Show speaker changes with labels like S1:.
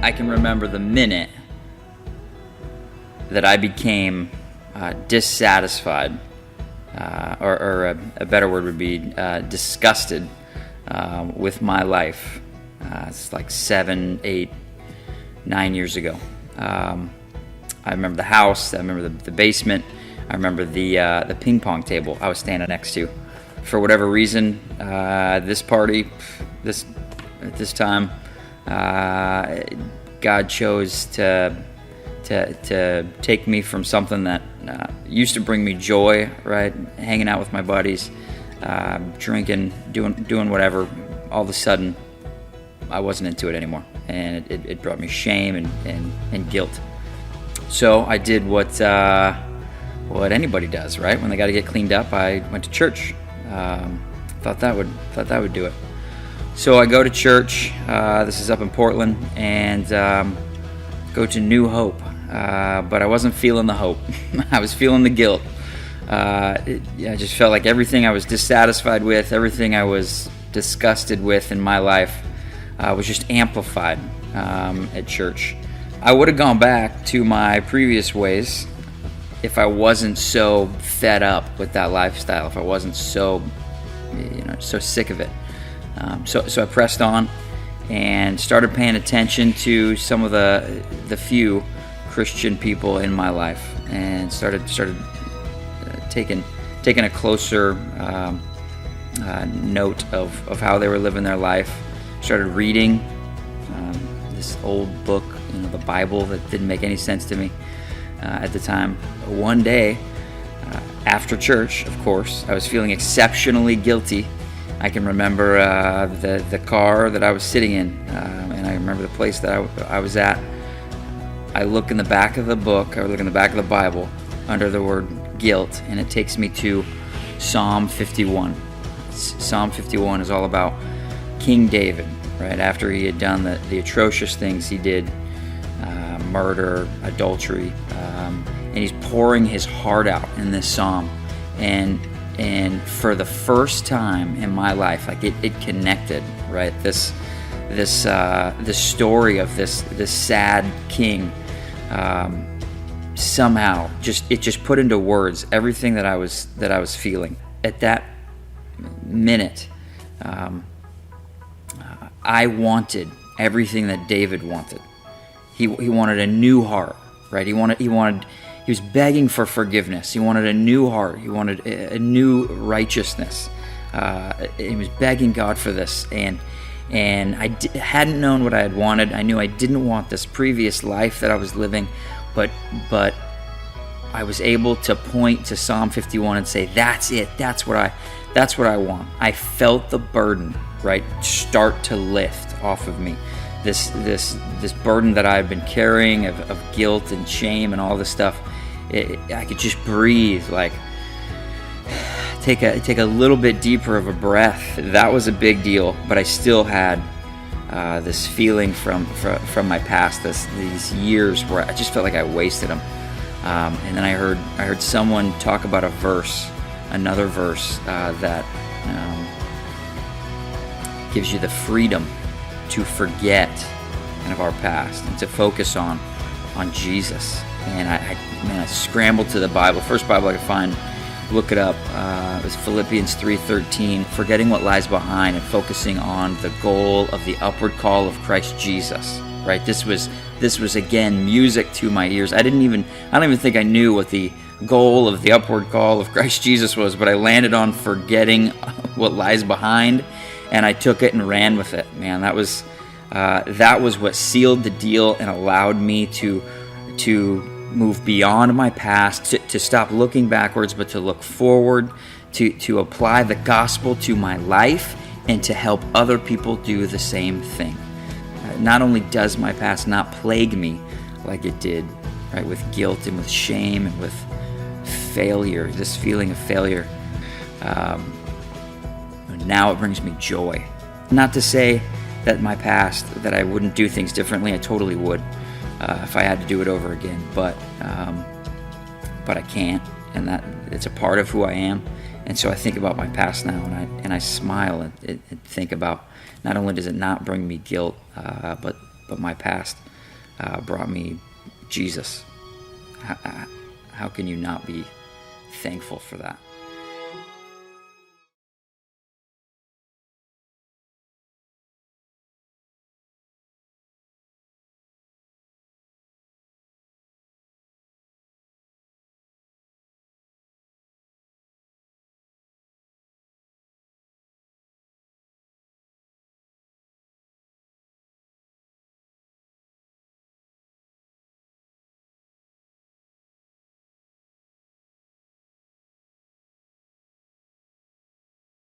S1: I can remember the minute that I became dissatisfied, or a better word would be disgusted with my life. It's like 7, 8, 9 years ago. I remember the house. I remember the basement. I remember the ping pong table I was standing next to. For whatever reason, this party, at this time, God chose to take me from something that used to bring me joy, right? Hanging out with my buddies, drinking, doing whatever. All of a sudden, I wasn't into it anymore, and it brought me shame and guilt. So I did what anybody does, right? When they got to get cleaned up, I went to church. Thought that would do it. So I go to church. This is up in Portland, and go to New Hope. But I wasn't feeling the hope. I was feeling the guilt. I just felt like everything I was dissatisfied with, everything I was disgusted with in my life, was just amplified at church. I would have gone back to my previous ways if I wasn't so fed up with that lifestyle, if I wasn't so sick of it. So I pressed on and started paying attention to some of the few Christian people in my life, and started taking a closer note of how they were living their life. Started reading this old book, the Bible, that didn't make any sense to me at the time. One day, after church, of course, I was feeling exceptionally guilty. I can remember the car that I was sitting in, and I remember the place that I was at. I look in the back of the book, or look in the back of the Bible, under the word guilt, and it takes me to Psalm 51. Psalm 51 is all about King David, right? After he had done the atrocious things he did, murder, adultery, and he's pouring his heart out in this psalm. And for the first time in my life, like it connected, right? This story of this sad king, somehow just put into words everything that I was feeling at that minute. I wanted everything that David wanted. He wanted a new heart, right? He was begging for forgiveness. He wanted a new heart. He wanted a new righteousness. He was begging God for this, and I hadn't known what I had wanted. I knew I didn't want this previous life that I was living, but I was able to point to Psalm 51 and say, "That's it. That's what I want." I felt the burden, right, start to lift off of me. This burden that I had been carrying of guilt and shame and all this stuff. I could just breathe, like take a little bit deeper of a breath. That was a big deal, but I still had this feeling from my past, these years where I just felt like I wasted them. And then I heard someone talk about another verse that gives you the freedom to forget kind of our past and to focus on Jesus. And I scrambled to the Bible, first Bible I could find, look it up. It was Philippians 3:13, forgetting what lies behind and focusing on the goal of the upward call of Christ Jesus. Right? This was again music to my ears. I don't even think I knew what the goal of the upward call of Christ Jesus was, but I landed on forgetting what lies behind, and I took it and ran with it. Man, that was what sealed the deal and allowed me to move beyond my past, to stop looking backwards, but to look forward, to apply the gospel to my life, and to help other people do the same thing. Not only does my past not plague me like it did, right, with guilt and with shame and with failure, this feeling of failure, now it brings me joy. Not to say that my past, that I wouldn't do things differently. I totally would if I had to do it over again, but I can't, and that it's a part of who I am. And so I think about my past now, and I smile and think about, not only does it not bring me guilt, but my past brought me Jesus. How can you not be thankful for that?